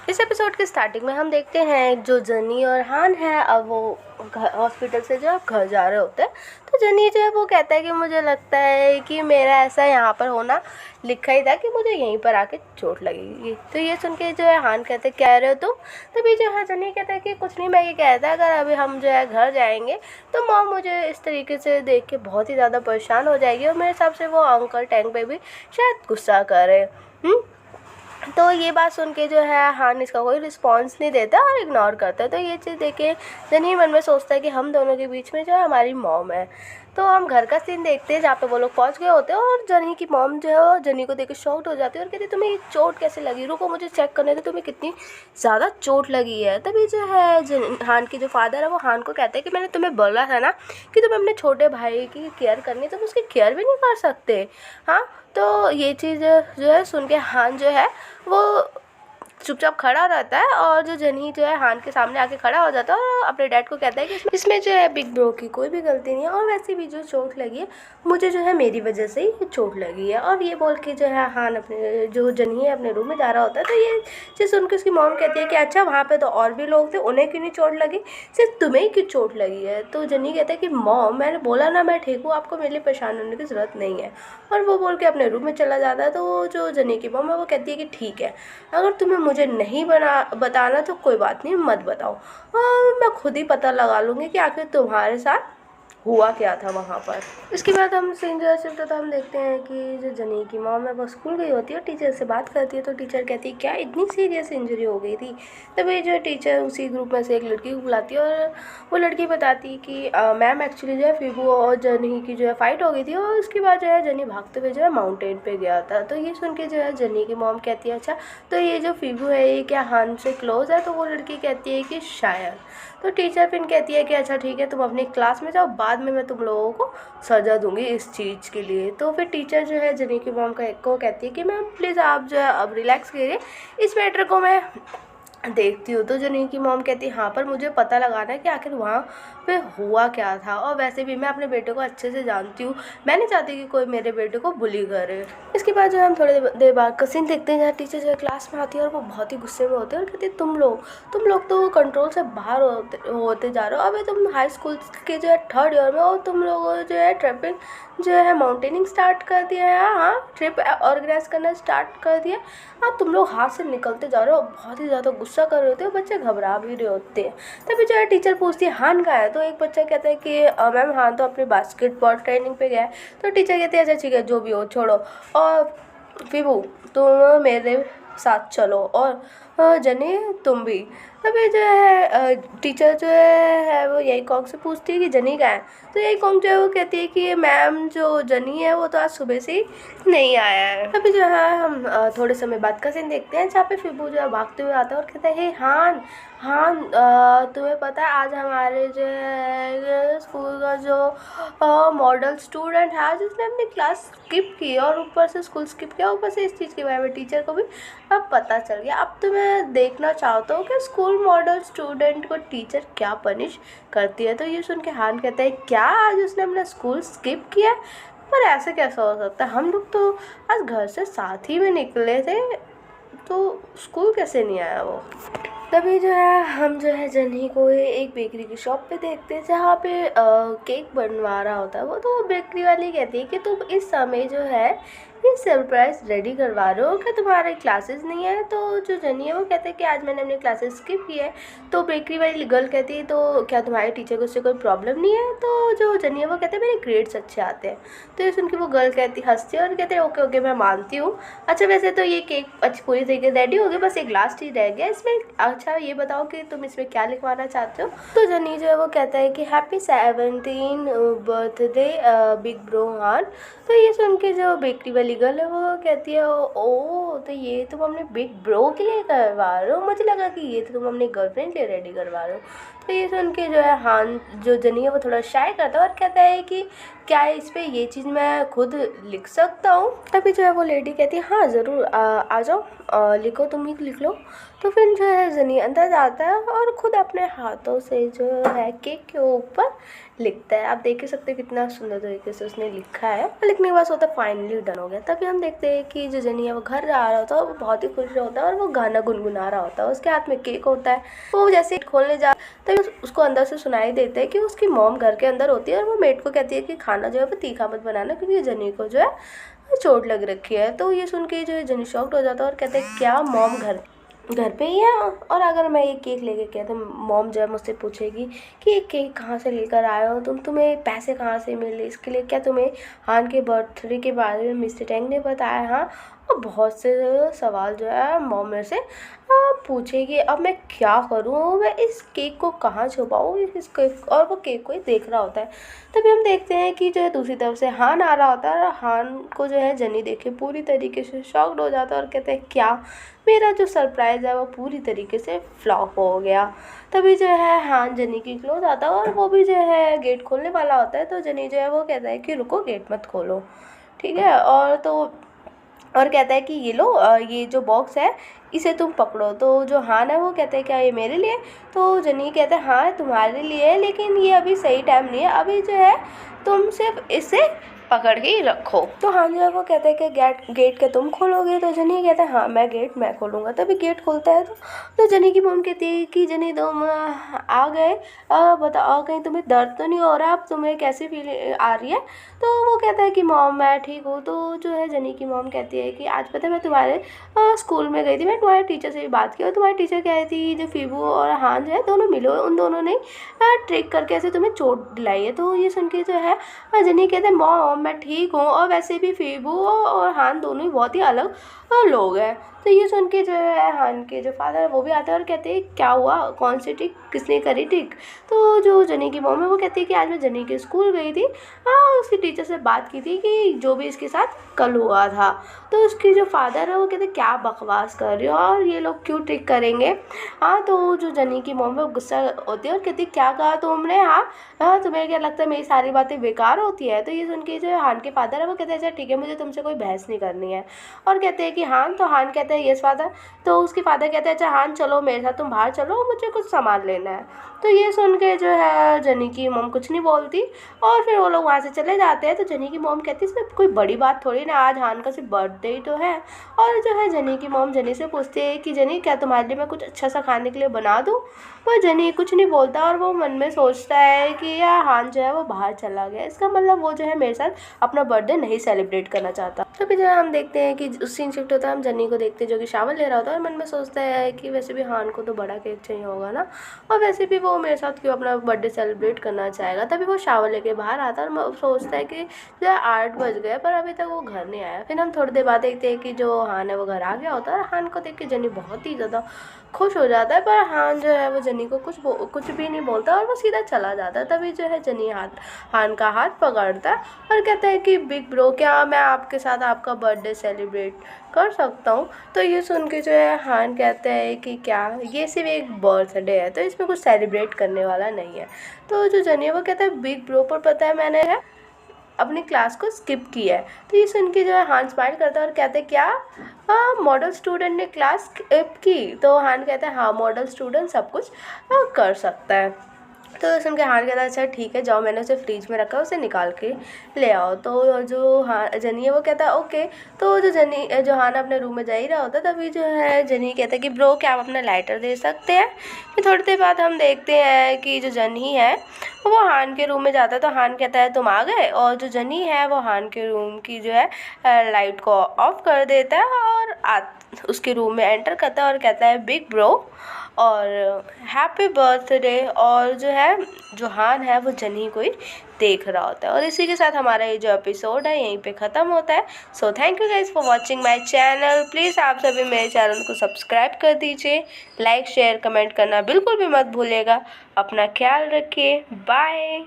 इस एपिसोड के स्टार्टिंग में हम देखते हैं जो जनी और हान है, अब वो हॉस्पिटल से जो घर जा रहे होते हैं। तो जनी जो है वो कहता है कि मुझे लगता है कि मेरा ऐसा यहाँ पर होना लिखा ही था कि मुझे यहीं पर आके चोट लगेगी। तो ये सुन के जो है हान कहते क्या कह रहे हो तुम। तभी जो है जनी कहता है कि कुछ नहीं, मैं ये कहता अगर अभी हम जो है घर जाएंगे तो मॉम मुझे इस तरीके से देख के बहुत ही ज़्यादा परेशान हो जाएगी और मेरे हिसाब से वो अंकल टैंक पे भी शायद गुस्सा करे। तो ये बात सुन के जो है हान इसका कोई रिस्पॉन्स नहीं देता और इग्नोर करता है। तो ये चीज़ देख के जनी मन में सोचता है कि हम दोनों के बीच में जो है हमारी मॉम है। तो हम घर का सीन देखते हैं जहाँ पे वो लोग पहुँच गए होते हैं और जनी की मॉम जो है वो जनी को देख के शॉक्ड हो जाती है और कहती है तुम्हें ये चोट कैसे लगी, रुको मुझे चेक करने दो तुम्हें कितनी ज़्यादा चोट लगी है। तभी जो है हान की जो फादर है वो हान को कहते हैं कि मैंने तुम्हें बोला था ना कि तुम्हें अपने छोटे भाई की केयर करनी, तुम उसकी केयर भी नहीं कर सकते। हाँ, तो ये चीज़ जो है सुन के हान जो है वो चुपचाप खड़ा रहता है और जो जनी जो है हान के सामने आके खड़ा हो जाता है और अपने डैड को कहता है कि इसमें जो है बिग ब्रो की कोई भी गलती नहीं है और वैसे भी जो चोट लगी है मुझे जो है मेरी वजह से ही चोट लगी है। और ये बोल के जो है हान अपने जो जनी है अपने रूम में जा रहा होता है। तो ये चीज़ सुन के उसकी मॉम कहती है कि अच्छा वहाँ पे तो और भी लोग थे, उन्हें क्यों नहीं चोट लगी, सिर्फ तुम्हें ही क्यों चोट लगी है। तो जनी कहता है कि मॉम मैंने बोला ना मैं ठीक हूँ, आपको मेरे लिए परेशान होने की ज़रूरत नहीं है। और वो बोल के अपने रूम में चला जाता है। तो वो जो जनी की मॉम है वो कहती है कि ठीक है, अगर तुम्हें मुझे नहीं बताना तो कोई बात नहीं, मत बताओ और मैं खुद ही पता लगा लूँगी कि आखिर तुम्हारे साथ हुआ क्या था वहाँ पर। इसके बाद हम सीन जो है चलता तो हम देखते हैं कि जो जनी की मॉम है वो स्कूल गई होती है और टीचर से बात करती है। तो टीचर कहती है क्या इतनी सीरियस इंजरी हो गई थी। तभी जो टीचर उसी ग्रुप में से एक लड़की को बुलाती है और वो लड़की बताती है कि मैम एक्चुअली जो है फिबू और जनी की जो है फाइट हो गई थी और उसके बाद जो है जनी भागते हुए जो है माउंटेन पे गया था। तो ये सुन के जो है जनी की मॉम कहती है अच्छा तो ये जो फिबू है ये क्या हान से क्लोज है। तो वो लड़की कहती है कि शायद। तो टीचर फिर कहती है कि अच्छा ठीक है तुम अपनी क्लास में जाओ, बाद में मैं तुम लोगों को सजा दूंगी इस चीज़ के लिए। तो फिर टीचर जो है जनी की मॉम को कहती है कि मैम प्लीज़ आप जो है अब रिलैक्स करिए, इस मैटर को मैं देखती हूँ। तो जनी की मॉम कहती है हाँ पर मुझे पता लगाना है कि आखिर वहाँ पे हुआ क्या था और वैसे भी मैं अपने बेटे को अच्छे से जानती हूँ, मैं नहीं चाहती कि कोई मेरे बेटे को बुली करे। इसके बाद जो हम थोड़ी देर बाद का सीन देखते हैं जहाँ टीचर जो है क्लास में आती है और वो बहुत ही गुस्से में होते हैं और कहती है तुम लोग तो कंट्रोल से बाहर होते जा रहे हो। अभी तुम हाई स्कूल के जो है थर्ड ईयर में और तुम लोगों जो है ट्रिपिंग जो है माउंटेनिंग स्टार्ट कर दिया है। हाँ, ट्रिप ऑर्गेनाइज करना स्टार्ट कर दिया। हाँ, तुम लोग हाथ से निकलते जा रहे हो, बहुत ही ज़्यादा गुस्सा कर रहे होते हो, बच्चे घबरा भी रहे होते हैं। तभी जो है टीचर पूछती है हान कहाँ है। तो एक बच्चा कहता है कि मैम हान तो अपने बास्केटबॉल ट्रेनिंग पे गया है। तो टीचर कहती है अच्छा ठीक है जो भी हो छोड़ो और फिबू तुम मेरे साथ चलो और जनी तुम भी। तभी जो है टीचर जो है वो यही कॉन्ग से पूछती है कि जनी कहाँ है। तो यही कॉन्ग जो है वो कहती है कि मैम जो जनी है वो तो आज सुबह से ही नहीं आया है। तभी जो है हम थोड़े समय बाद का सीन देखते हैं जहाँ पे फिबू जो है भागते हुए आता है और कहता है हे हान हान तुम्हें पता है आज हमारे जो है स्कूल का जो मॉडल स्टूडेंट है जिसने अपनी क्लास स्किप की और ऊपर से स्कूल स्किप किया, ऊपर से इस चीज़ के बारे में टीचर को भी अब पता चल गया। अब तो मैं देखना चाहता हूँ कि स्कूल मॉडल स्टूडेंट को टीचर क्या पनिश करती है। तो ये सुन के हान कहता है क्या आज उसने अपना स्कूल स्किप किया, पर ऐसे कैसा हो सकता है, हम लोग तो आज घर से साथ ही में निकले थे, तो स्कूल कैसे नहीं आया वो। तभी जो है हम जो है जनी को एक बेकरी की शॉप पे देखते हैं जहाँ पे केक बनवा रहा होता है। वो तो बेकरी वाली कहती है कि तुम इस समय जो है ये सरप्राइज रेडी करवा रहे हो, क्या तुम्हारे क्लासेस नहीं है। तो जो जनी है वो कहते हैं कि आज मैंने अपनी क्लासेस स्किप की है। तो बेकरी वाली गर्ल कहती है तो क्या तुम्हारे टीचर को उससे कोई प्रॉब्लम नहीं है। तो जो जनी है वो कहते हैं मेरे ग्रेड्स अच्छे आते हैं। तो ये सुन के वो गर्ल कहती हंसती है और कहते हैं ओके ओके मैं मानती हूँ। अच्छा वैसे तो ये केक अच्छी पूरी तरीके से रेडी हो गई, बस एक लास्ट चीज़ रह गया इसमें। अच्छा ये बताओ कि तुम इसमें क्या लिखवाना चाहते हो। तो जनी जो है वो कहता है कि हैप्पी 17 बर्थडे बिग ब्रो हान। तो ये सुन के जो बेकरी वाली गर्ल है वो कहती है ओ तो ये तुम अपने बिग ब्रो के लिए करवा रहे हो, मुझे लगा कि ये तो तुम अपनी गर्लफ्रेंड के लिए रेडी करवा रहे हो। तो ये सुन के जो है हान जो जनी है वो थोड़ा शाय करता है और कहता है कि क्या इस पे ये चीज़ मैं खुद लिख सकता हूँ। तभी जो है वो लेडी कहती है हाँ ज़रूर आ जाओ लिखो, तुम ही लिख लो। तो फिर जो है जनी अंदर जाता है और खुद अपने हाथों से जो है केक के ऊपर लिखता है। आप देख ही सकते हैं कितना सुंदर तरीके से उसने लिखा है। लिखने के बाद होता है फाइनली डन हो गया। तभी हम देखते हैं कि जो जनी है वो घर आ रहा होता है, वो बहुत ही खुश होता है और वो गाना गुनगुना रहा होता है। उसके हाथ में केक होता है। वो जैसे खोलने जा तभी उसको अंदर से सुनाई देता है कि उसकी मॉम घर के अंदर होती है और वो मेड को कहती है कि खाना जो है वो तीखा मत बनाना, क्योंकि जनी को जो है चोट लग रखी है। तो ये सुन के जो है जनी शॉक्ड हो जाता है और कहते हैं क्या मॉम घर पे ही है, और अगर मैं ये केक लेके गया तो मॉम जो है मुझसे पूछेगी कि ये केक कहाँ से लेकर आए हो तुम्हें पैसे कहाँ से मिले इसके लिए, क्या तुम्हें हान के बर्थडे के बारे में मिस्टर टैंग ने बताया। हाँ, और बहुत से सवाल जो है मॉम मेरे से पूछेगी। अब मैं क्या करूँ, मैं इस केक को कहाँ छुपाऊँ, इस केक, और वो केक को ही देख रहा होता है। तभी हम देखते हैं कि जो है दूसरी तरफ से हान आ रहा होता है और हान को जो है जनी देख के पूरी तरीके से शॉक्ड हो जाता है और कहते हैं क्या मेरा जो सरप्राइज़ है वो पूरी तरीके से फ्लॉप हो गया। तभी जो है हान जनी की क्लोज आता है और वो भी जो है गेट खोलने वाला होता है। तो जनी जो है वो कहता है कि रुको, गेट मत खोलो, ठीक है। और कहता है कि ये लो, ये जो बॉक्स है इसे तुम पकड़ो। तो जो हान है वो कहते हैं क्या ये मेरे लिए। तो जनी कहता है हाँ तुम्हारे लिए, लेकिन ये अभी सही टाइम नहीं है, अभी जो है तुम सिर्फ इसे पकड़ के ही रखो। तो हान जो है वो कहते हैं कि गेट के तुम खोलोगे। तो जनी कहता है हाँ मैं खोलूँगा। तभी गेट खोलता है तो जनी की मॉम कहती है कि जनी तुम आ गए, बताओ कहीं तुम्हें दर्द तो नहीं हो रहा, अब तुम्हें कैसी फील आ रही है। तो वो कहता है कि मॉम मैं ठीक हूँ। तो जो है जनी की मॉम कहती है कि आज पता है मैं तुम्हारे स्कूल में गई थी, मैं तुम्हारे टीचर से भी बात की और तुम्हारी टीचर कह रही थी जो फीबू और हान जो है दोनों मिलो, उन दोनों ने ट्रिक करके ऐसे तुम्हें चोट दिलाई है। तो ये सुन के जो है जनी कहते हैं मॉम मैं ठीक हूँ, और वैसे भी फीबू और हान दोनों ही बहुत ही अलग लोग हैं। तो ये सुन के जो है हान के जो फादर है वो भी आते हैं और कहते हैं क्या हुआ, कौन सी ट्रिक, किसने करी ट्रिक। तो जो जनी की मॉम है वो कहती है कि आज मैं जनी के स्कूल गई थी, उसकी टीचर से बात की थी कि जो भी इसके साथ कल हुआ था। तो उसकी जो फादर है वो कहते क्या बकवास कर रही हो और ये लोग क्यों ट्रिक करेंगे। हाँ, तो जो जनी की मॉम है वो गुस्सा होती है और कहती क्या कहा तुमने। हाँ तुम्हें क्या लगता है मेरी सारी बातें बेकार होती है। तो ये सुन के जो हान के फादर है वो कहते हैं अच्छा ठीक है, मुझे तुमसे कोई बहस नहीं करनी है। और कहते हैं कि हान, तो हान कहते हैं यस फादर। तो उसके फादर कहते हैं अच्छा हान चलो मेरे साथ, तुम बाहर चलो, मुझे कुछ सामान लेना है। तो ये सुन के जो है जनी की मॉम कुछ नहीं बोलती और फिर वो लोग वहाँ से चले जाते हैं। तो जनी की मॉम कहती है इसमें कोई बड़ी बात थोड़ी ना, आज हान का सिर्फ बर्थडे ही तो है। और जो है जनी की मॉम जनी से पूछती है कि जनी क्या तुम्हारे लिए मैं कुछ अच्छा सा खाने के लिए बना दूँ। पर जनी कुछ नहीं बोलता और वो मन में सोचता है कि यार हान जो है वो बाहर चला गया, इसका मतलब वो जो है मेरे साथ अपना बर्थडे नहीं सेलिब्रेट करना चाहता। तो फिर जो है हम देखते हैं कि उस सीन शिफ्ट होता है, हम जनी को देखते हैं जो कि शावर ले रहा होता है और मन में सोचता है कि वैसे भी हान को तो बड़ा केक चाहिए होगा ना, और वैसे भी वो मेरे साथ क्यों अपना बर्थडे सेलिब्रेट करना चाहेगा। तभी वो शावर लेके बाहर आता है और सोचता है कि जो है 8 बज गए पर अभी तक वो घर नहीं आया। फिर हम थोड़ी देर बाद देखते हैं कि जो हान है वो घर आ गया होता है और हान को देख के जनी बहुत ही ज़्यादा खुश हो जाता है, पर हान जो है वो जनी को कुछ भी नहीं बोलता और वो सीधा चला जाता है। तभी जो है जनी हान का हाथ पकड़ता है और कहता है कि बिग ब्रो क्या मैं आपके साथ आपका बर्थडे सेलिब्रेट कर सकता हूँ। तो ये सुन के जो है हान कहता है कि क्या ये सिर्फ एक बर्थडे है, तो इसमें कुछ सेलिब्रेट करने वाला नहीं है। तो जो जनी है वो कहता है बिग ब्रो, पर पता है मैंने है अपनी क्लास को स्किप किया है। तो ये सुन के जो है हान स्माइल करता है और कहते हैं क्या मॉडल स्टूडेंट ने क्लास स्किप की। तो हान कहता है हाँ मॉडल स्टूडेंट सब कुछ कर सकता है। तो सुन के हान कहता है अच्छा ठीक है जाओ, मैंने उसे फ्रिज में रखा है उसे निकाल के ले आओ। तो जो जनी है वो कहता है ओके। तो जो हान अपने रूम में जा ही रहा होता है तभी जो है जनी कहता है कि ब्रो क्या आप अपना लाइटर दे सकते हैं। फिर थोड़ी देर बाद हम देखते हैं कि जो जनी है वो हान के रूम में जाता है। तो हान कहता है तुम आ गए, और जो जनी है वो हान के रूम की जो है लाइट को ऑफ कर देता है और उसके रूम में एंटर करता है और कहता है बिग ब्रो और हैप्पी बर्थडे। और जो है जो हान है वो जनी को ही देख रहा होता है। और इसी के साथ हमारा ये जो एपिसोड है यहीं पे ख़त्म होता है। So thank you guys for watching my channel. Please आप सभी मेरे चैनल को सब्सक्राइब कर दीजिए, लाइक शेयर कमेंट करना बिल्कुल भी मत भूलिएगा। अपना ख्याल रखिए, बाय।